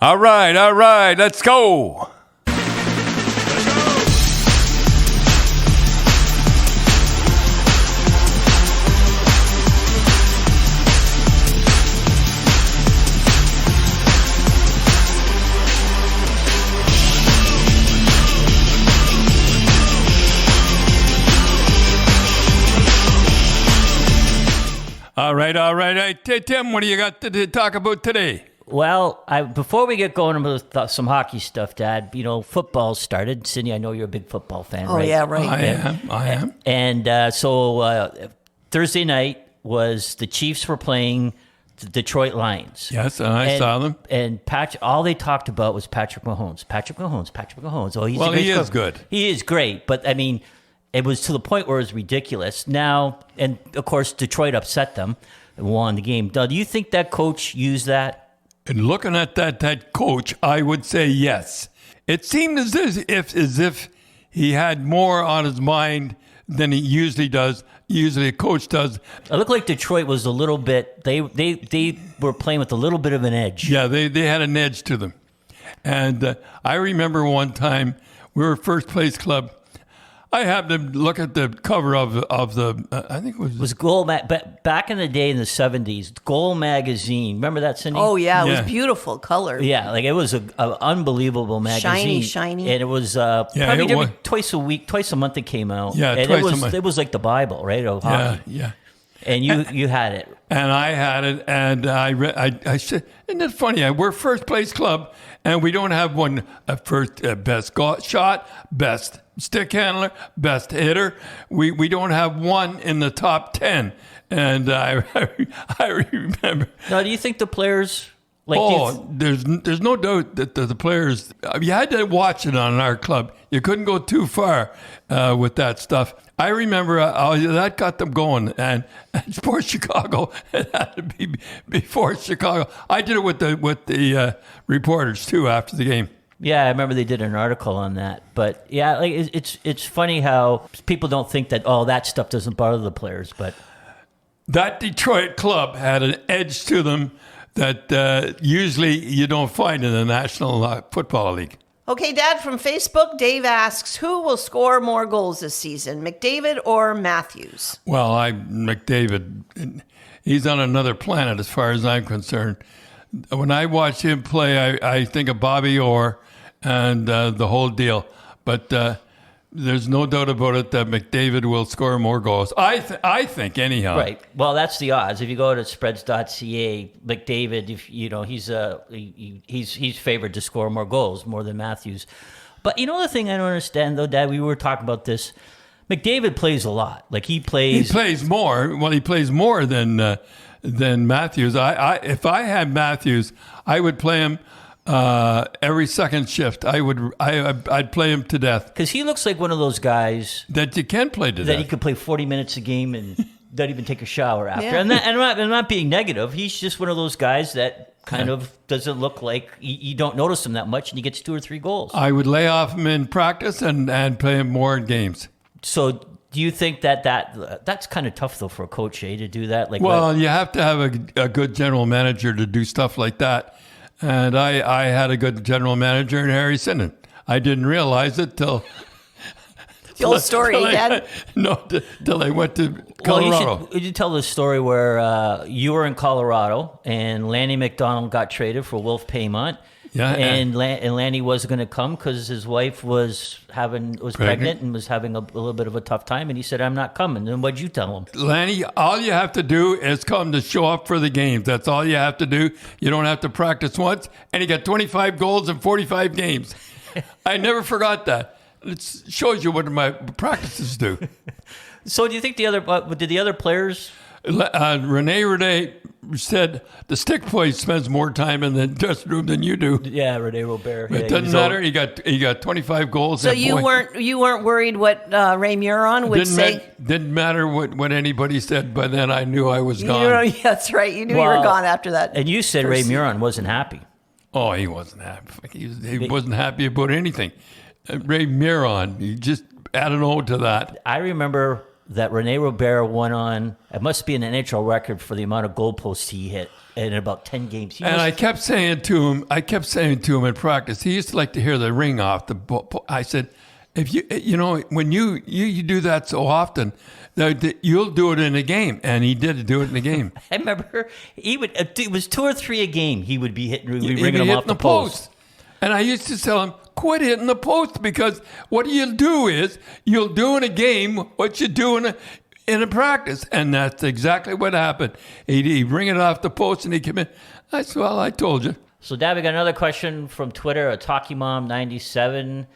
All right, let's go. All right. Hey, Tim, what do you got to talk about today? Well, before we get going with some hockey stuff, Dad, football started. Cindy, I know you're a big football fan, right? Oh, yeah, right. I am. And so Thursday night was the Chiefs were playing the Detroit Lions. Yes, and I saw them. And all they talked about was Patrick Mahomes. Oh, He is good. He is great, but I mean, it was to the point where it was ridiculous. Now, and of course, Detroit upset them and won the game. Do you think that coach used that? And looking at that coach, I would say yes. It seemed as if he had more on his mind than he usually does. Usually a coach does. It looked like Detroit was a little bit. They were playing with a little bit of an edge. Yeah, they had an edge to them. And I remember one time we were first place club. I happened to look at the cover of the I think it was Goal back in the day in the 70s, Goal magazine. Remember that, Cindy? Oh, yeah. It was beautiful color. Yeah, like it was an unbelievable magazine. Shiny. And it was twice a month it came out. Yeah, and twice a month. It was like the Bible, right? Of hockey. Yeah. And you had it. And I had it, and I said, isn't it funny? We're first place club, and we don't have one first best shot, best stick handler, best hitter. We don't have one in the top 10. And I remember. Now, do you think the players? There's no doubt that the players. You had to watch it on our club. You couldn't go too far with that stuff. I remember that got them going, and Sports Chicago, it had to be before Chicago. I did it with the reporters too after the game. Yeah, I remember they did an article on that. But yeah, like it's funny how people don't think that that stuff doesn't bother the players, but that Detroit club had an edge to them that usually you don't find in the National Football League. Okay, Dad, from Facebook, Dave asks, who will score more goals this season, McDavid or Matthews? Well, McDavid, he's on another planet as far as I'm concerned. When I watch him play, I think of Bobby Orr and the whole deal. But there's no doubt about it that McDavid will score more goals. I think anyhow. Right. Well, that's the odds. If you go to spreads.ca, McDavid, he's favored to score more goals more than Matthews. But the thing I don't understand though, Dad, we were talking about this. McDavid plays a lot. Like he plays more. Well, he plays more than Matthews. If I had Matthews, I would play him every second shift. I'd play him to death because he looks like one of those guys that you can play to death. That he could play 40 minutes a game and not even take a shower after. Yeah. And I'm not being negative. He's just one of those guys that kind of doesn't look like you don't notice him that much, and he gets 2 or 3 goals. I would lay off him in practice and play him more in games. So do you think that's kind of tough though for a coach, to do that? You have to have a good general manager to do stuff like that. And I had a good general manager in Harry Sinnen. I didn't realize it till the old story, Dad. Till I went to Colorado. Well, you tell the story where you were in Colorado and Lanny McDonald got traded for Wolf Paymont. Yeah, and Lanny wasn't going to come because his wife was pregnant and was having a little bit of a tough time, and he said, "I'm not coming." And what'd you tell him? Lanny, all you have to do is come to show up for the games. That's all you have to do. You don't have to practice once, and he got 25 goals in 45 games. I never forgot that. It shows you what my practices do. So, do you think did the other players? Rene said the stick boy spends more time in the dressing room than you do. Yeah, Rene Robert. It doesn't matter. He got 25 goals. So you weren't worried what Ray Muron would say? Didn't matter what anybody said. By then, I knew I was gone. That's right. You knew you were gone after that. And you said Ray Muron wasn't happy. Oh, he wasn't happy. He wasn't happy about anything. Ray Muron, you just add an O to that. I remember that Rene Robert went on, it must be an NHL record for the amount of goalposts he hit. in about 10 games. I kept saying to him in practice, he used to like to hear the ring off the ball. I said, if when you do that so often, that you'll do it in a game. And he did do it in a game. I remember it was 2 or 3 a game. He would be ringing He'd be them off the post. And I used to tell him, quit hitting the post, because what you'll do is you'll do in a game what you do in a practice. And that's exactly what happened. He'd ring it off the post and he'd come in. I said, well, I told you. So, Dad, we got another question from Twitter, a Talkie Mom 97.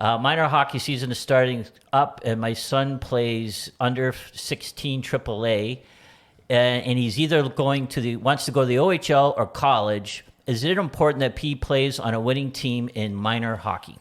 Minor hockey season is starting up, and my son plays under 16 AAA, and he's either wants to go to the OHL or college. Is it important that P plays on a winning team in minor hockey?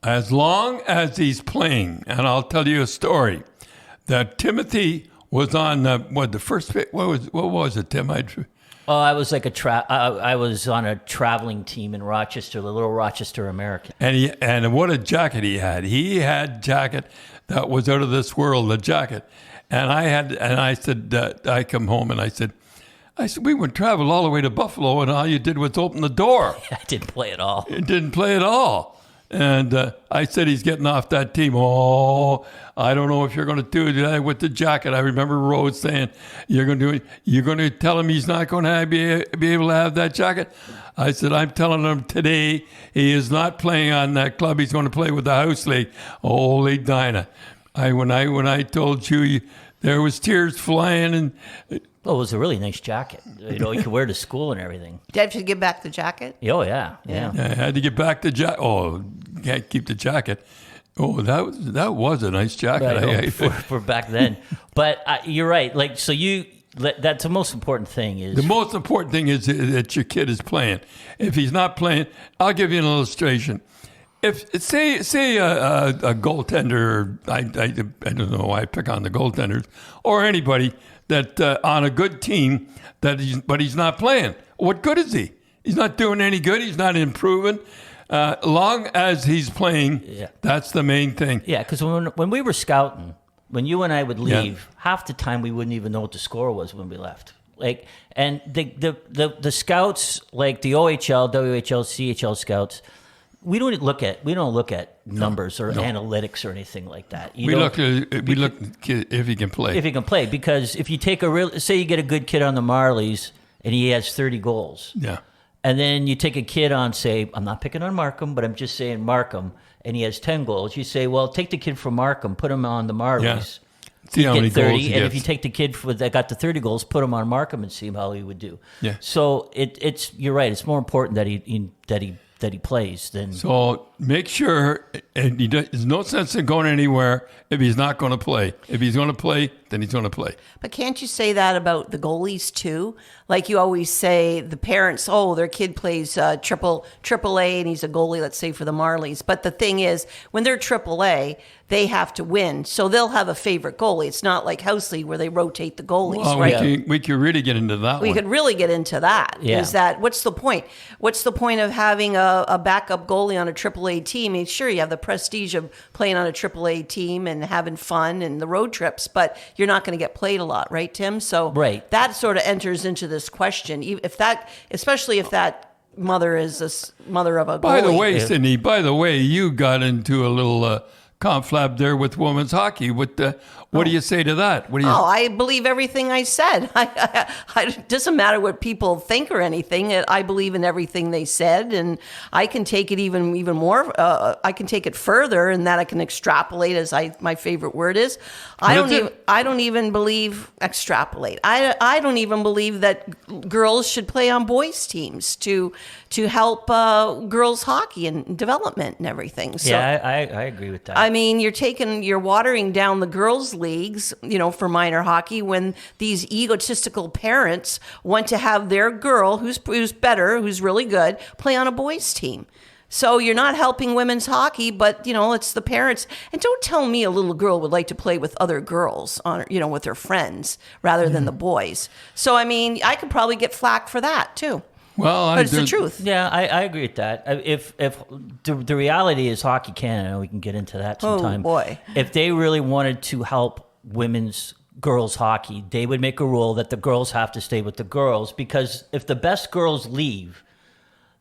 As long as he's playing, and I'll tell you a story, that Timothy was on the first pick. What was it, Tim? I was like I was on a traveling team in Rochester, the little Rochester American. And what a jacket he had! He had jacket that was out of this world. The jacket, and I said, I come home and I said, we went travel all the way to Buffalo, and all you did was open the door. I didn't play at all. It didn't play at all. And I said, he's getting off that team. Oh, I don't know if you're going to do that with the jacket. I remember Rose saying, you're going to tell him he's not going to be able to have that jacket. I said, I'm telling him today he is not playing on that club. He's going to play with the house league. Holy Dinah. When I told you, there was tears flying, and it was a really nice jacket. You could wear to school and everything. Did you have to give back the jacket? Oh, yeah. I had to get back the jacket. Oh, can't keep the jacket. Oh, that was a nice jacket. Right, for back then. But you're right. That's the most important thing. The most important thing is that your kid is playing. If he's not playing, I'll give you an illustration. If say a goaltender, I don't know why I pick on the goaltenders, or anybody that on a good team but he's not playing. What good is he? He's not doing any good. He's not improving. Long as he's playing, that's the main thing. Yeah, because when we were scouting, when you and I would leave, half the time we wouldn't even know what the score was when we left. And the scouts, like the OHL, WHL, CHL scouts, we don't look at numbers or analytics or anything like that. We look if he can play. If he can play, because if you take say you get a good kid on the Marlies and he has 30 goals. Yeah. And then you take a kid on, say, I'm not picking on Markham, but I'm just saying Markham, and he has 10 goals. You say, well, take the kid from Markham, put him on the Marlies. Yeah. See how many 30, goals he and gets. if you take the kid that got the 30 goals, put him on Markham and see how he would do. Yeah. So you're right. It's more important that he plays than. So make sure, and there's no sense in going anywhere if he's not going to play. If he's going to play, then he's going to play. But can't you say that about the goalies too? Like you always say, the parents, their kid plays triple A and he's a goalie, let's say for the Marlies. But the thing is, when they're triple A, they have to win, so they'll have a favorite goalie. It's not like house league where they rotate the goalies, right? We could really get into that. We could really get into that. Yeah. Is that what's the point? What's the point of having a backup goalie on a AAA team? I mean, sure, you have the prestige of playing on a AAA team and having fun and the road trips, but you're not going to get played a lot, right, Tim? So that sort of enters into this question. Especially if that mother is a mother of a goalie. By the way, Cindy, you got into a little conflab there with women's hockey. What do you say to that? I believe everything I said. It doesn't matter what people think or anything. I believe in everything they said, and I can take it even more. I can take it further, and that I can extrapolate, as my favorite word is. I don't even believe extrapolate. I don't even believe that girls should play on boys' teams to help girls hockey and development and everything. So, yeah, I agree with that. I mean, you're watering down the girls' leagues, for minor hockey when these egotistical parents want to have their girl, who's better, who's really good, play on a boys' team. So you're not helping women's hockey, but it's the parents. And don't tell me a little girl would like to play with other girls on, with her friends rather than the boys. So I mean, I could probably get flack for that too. Well, but it's the truth. Yeah, I agree with that. If the reality is Hockey Canada, we can get into that sometime. Oh boy! If they really wanted to help women's girls hockey, they would make a rule that the girls have to stay with the girls, because if the best girls leave,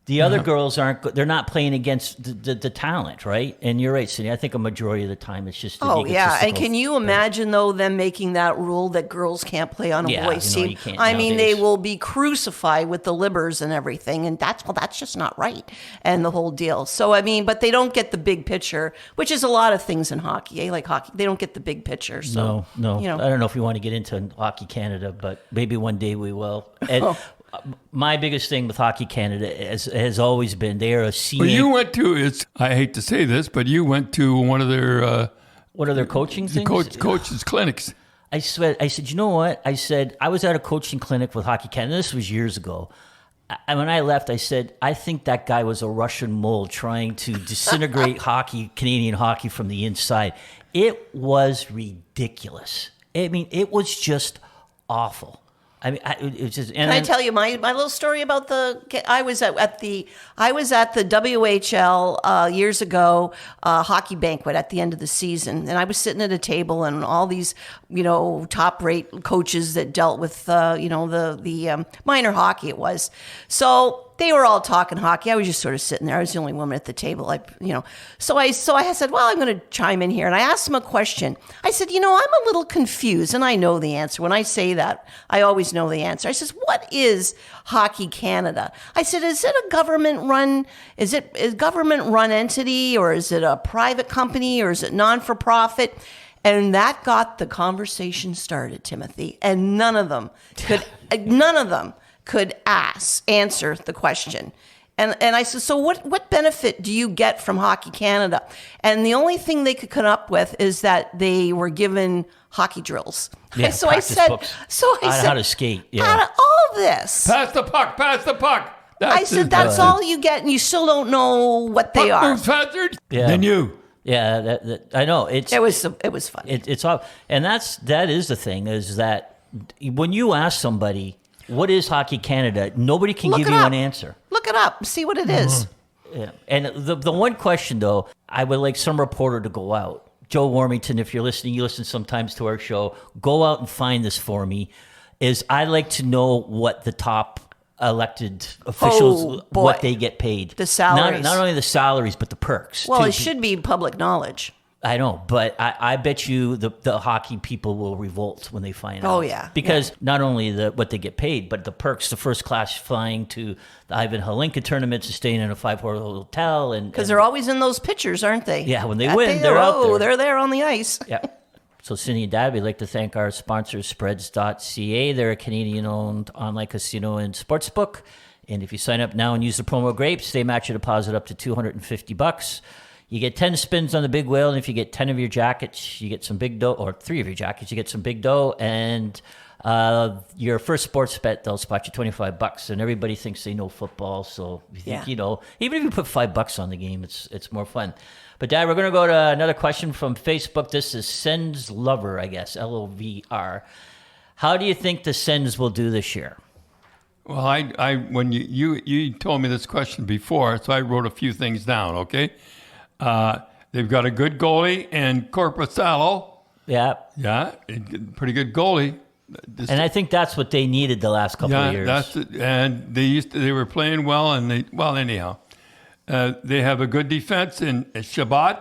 the other girls they're not playing against the talent, right? And you're right, Cindy. I think a majority of the time it's just Oh, yeah. And can you imagine, though, them making that rule that girls can't play on a boys team? You can't I mean, they nowadays. will be crucified with the libers and everything. And that's just not right. And the whole deal. So, I mean, but they don't get the big picture, which is a lot of things in hockey. Like hockey, they don't get the big picture. So, No. You know. I don't know if we want to get into Hockey Canada, but maybe one day we will. And my biggest thing with Hockey Canada has always been they're a senior. Well, you went to, I hate to say this, but you went to one of their What are their coaching things? coaches' clinics. I said, you know what? I said, I was at a coaching clinic with Hockey Canada. This was years ago. And when I left, I said, I think that guy was a Russian mole trying to disintegrate Canadian hockey from the inside. It was ridiculous. I mean, it was just awful. I mean, it was just. Can I tell you my little story about I was at the WHL years ago hockey banquet at the end of the season, and I was sitting at a table, and all these top rate coaches that dealt with the minor hockey it was. So they were all talking hockey. I was just sort of sitting there. I was the only woman at the table. So I said, well, I'm going to chime in here. And I asked him a question. I said, I'm a little confused, and I know the answer. When I say that, I always know the answer. I says, what is Hockey Canada? I said, is it a government-run entity, or is it a private company, or is it non-for-profit? And that got the conversation started, Timothy. And none of them could answer the question. And I said, so what benefit do you get from Hockey Canada? And the only thing they could come up with is that they were given hockey drills. Yeah, and so I said, how to skate. Yeah. Out of all this, Pass the puck. that's all you get, and you still don't know what they are. Moves faster Yeah. than you. Yeah, I know. It was fun. It's all, and that is the thing, is that when you ask somebody, what is Hockey Canada? Nobody can give you an answer. Look it up. See what it is. Yeah. And the one question, though, I would like some reporter to go out. Joe Warmington, if you're listening, you listen sometimes to our show, go out and find this for me. I'd like to know what the top elected officials, what they get paid. The salaries. Not only the salaries, but the perks. Well, it should be public knowledge. I know, but I bet you the hockey people will revolt when they find out. Oh, yeah. Because not only what they get paid, but the perks, the first class flying to the Ivan Halinka tournaments and staying in a 5-star hotel. Because they're always in those pictures, aren't they? Yeah, when they win, they're out there. They're there on the ice. Yeah. So, Cindy and Dad, we'd like to thank our sponsors, Spreads.ca. They're a Canadian-owned online casino and sportsbook. And if you sign up now and use the promo GRAPES, they match your deposit up to $250. You get 10 spins on the big wheel, and if you get 10 of your jackets, you get some big dough, or 3 of your jackets, you get some big dough, and your first sports bet, they'll spot you $25, and everybody thinks they know football, so you think even if you put $5 on the game, it's more fun. But, Dad, we're going to go to another question from Facebook. This is Sens Lover, I guess, L-O-V-R. How do you think the Sens will do this year? Well, I when you told me this question before, so I wrote a few things down, okay? They've got a good goalie and Corpusalo. Yeah. Yeah, pretty good goalie. And I think that's what they needed the last couple of years. And they were playing well, and anyhow. They have a good defense in Shabbat,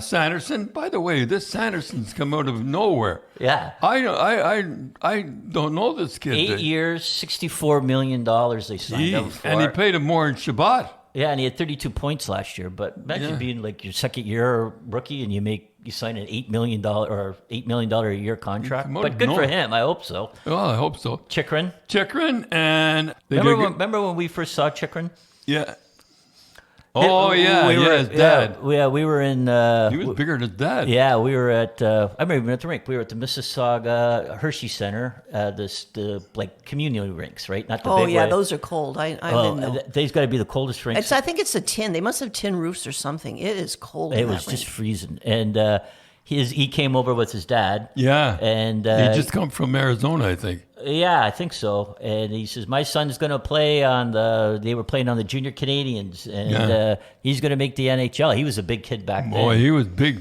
Sanderson. By the way, this Sanderson's come out of nowhere. Yeah. I don't know this kid. 8 years, $64 million they signed up for. And he played him more in Shabbat. Yeah, and he had 32 points last year. But imagine being like your second year rookie and you sign an $8 million a year contract. But good for him. I hope so. Well, I hope so. Chikrin, and remember when we first saw Chikrin? Yeah. Oh, his dad. We were in... he was bigger than his dad. Yeah, we were at... I remember we were at the rink. We were at the Mississauga Hershey Center, the community rinks, right? Not the big way. Those are cold. I didn't know. They've got to be the coldest rinks. I think it's a tin. They must have tin roofs or something. It is cold. It was just freezing. And he came over with his dad. Yeah. And he just come from Arizona, I think. Yeah, I think so. And he says, my son's going to play they were playing on the Junior Canadians, and he's going to make the NHL. He was a big kid back then. Boy, he was big.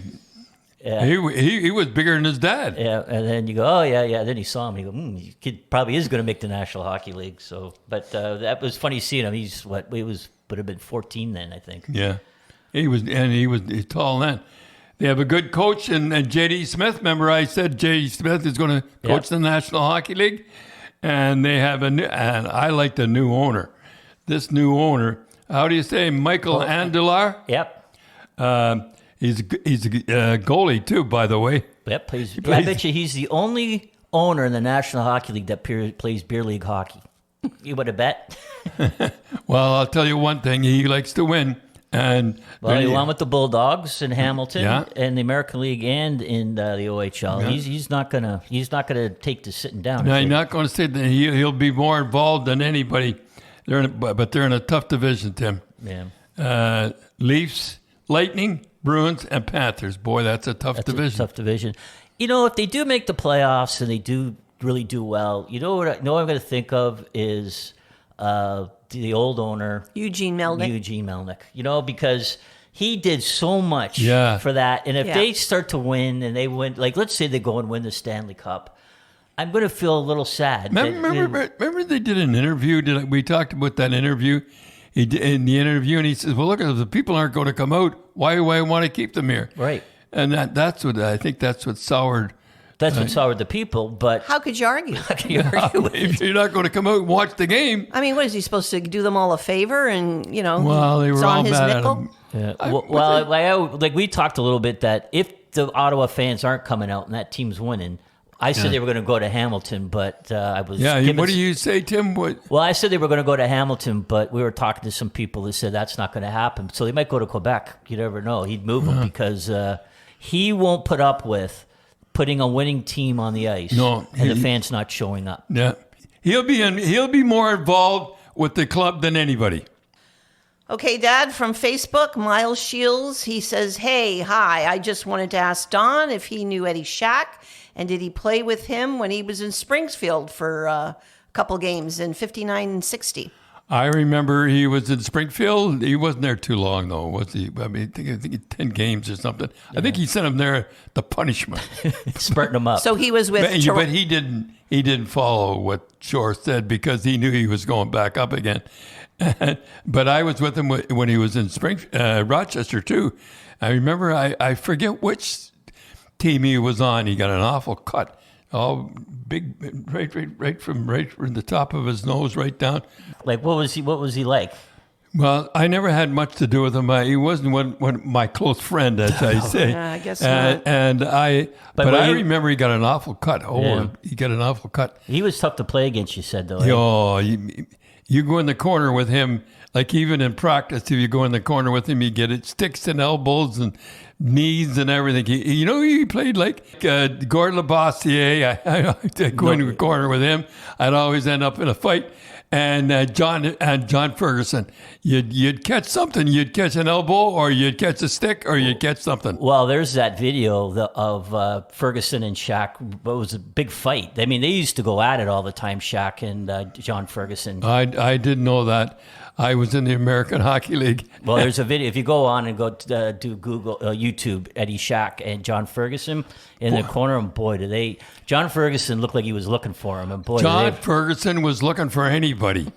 Yeah. He was bigger than his dad. Yeah, and then you go, oh yeah. Then you saw him. You go, your kid probably is going to make the National Hockey League. So, but that was funny seeing him. He's would have been 14 then, I think. Yeah, he's tall then. They have a good coach, and J.D. Smith. Remember, I said J.D. Smith is going to coach the National Hockey League, and they have and I like the new owner. This new owner, how do you say, Michael Andujar? Yep. He's a goalie too, by the way. Yep. I bet you he's the only owner in the National Hockey League that plays beer league hockey. You would have bet. Well, I'll tell you one thing: he likes to win, and he won with the Bulldogs in Hamilton, and the American League, and in the OHL. Yeah. He's not gonna take to sitting down. No, he's not going to sit there. He'll be more involved than anybody. They're in a tough division, Tim. Yeah. Leafs, Lightning, Bruins, and Panthers. Boy, that's a tough division. A tough division. If they do make the playoffs and they do really do well, what I'm going to think of is the old owner, Eugene Melnick. Because he did so much for that. And if they start to win and they win, like let's say they go and win the Stanley Cup, I'm going to feel a little sad. Remember they did an interview? We talked about that interview? In the interview, and he says, well, look, if the people aren't going to come out, why do I want to keep them here? Right. And that's what soured. That's what soured the people, but... How could you argue? If you're not going to come out and watch the game... I mean, what, is he supposed to do them all a favor and, well, they were all mad at him. Yeah. Like we talked a little bit that if the Ottawa fans aren't coming out and that team's winning... I said they were going to go to Hamilton, but I was... Yeah, what do you say, Tim? Well, I said they were going to go to Hamilton, but we were talking to some people that said that's not going to happen. So they might go to Quebec. You never know. He'd move them because he won't put up with putting a winning team on the ice and the fans not showing up. Yeah, he'll be more involved with the club than anybody. Okay, Dad, from Facebook, Miles Shields, he says, hi, I just wanted to ask Don if he knew Eddie Shack, and did he play with him when he was in Springfield for a couple games in 59 and 60? I remember he was in Springfield. He wasn't there too long, though, was he? I mean, I think 10 games or something. Yeah. I think he sent him there the punishment. Spurting him up. So he was with... But he didn't follow what Shore said because he knew he was going back up again. But I was with him when he was in Rochester, too. I remember, I forget which team he was on. He got an awful cut. All big, right from the top of his nose right down. Like, what was he like? Well, I never had much to do with him. He wasn't one my close friend, as I say. I guess not. But I remember he got an awful cut. He got an awful cut. He was tough to play against, you said, though. Oh, you go in the corner with him, like even in practice, if you go in the corner with him, you get it sticks and elbows and knees and everything. He played like Gordon Labossiere. I go in the corner with him. I'd always end up in a fight. And John Ferguson, you'd catch something. You'd catch an elbow, or you'd catch a stick, or you'd catch something. Well, there's that video of Ferguson and Shaq. It was a big fight. I mean, they used to go at it all the time, Shaq and John Ferguson. I didn't know that. I was in the American Hockey League. Well, there's a video. If you go on and go do Google, YouTube, Eddie Shack and John Ferguson in the corner, and boy, John Ferguson looked like he was looking for him. And boy, John Ferguson was looking for anybody.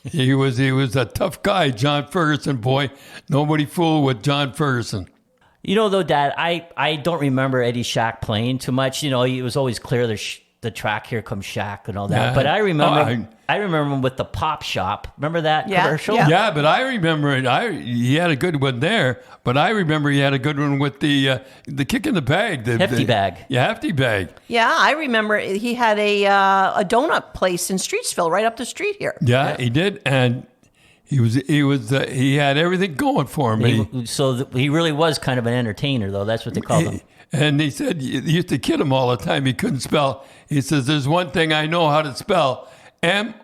He was a tough guy, John Ferguson, boy. Nobody fooled with John Ferguson. Though, Dad, I don't remember Eddie Shack playing too much. It was always clear the track, here comes Shaq and all that. Yeah. But I remember him with the Pop Shop. Remember that commercial? Yeah, but I remember it. He had a good one there, but I remember he had a good one with the kick in the bag. Hefty bag. Yeah, hefty bag. Yeah, I remember he had a donut place in Streetsville, right up the street here. Yeah, he did, and he had everything going for him. He really was kind of an entertainer, though. That's what they called him. And he said, you used to kid him all the time. He couldn't spell. He says, there's one thing I know how to spell, Money.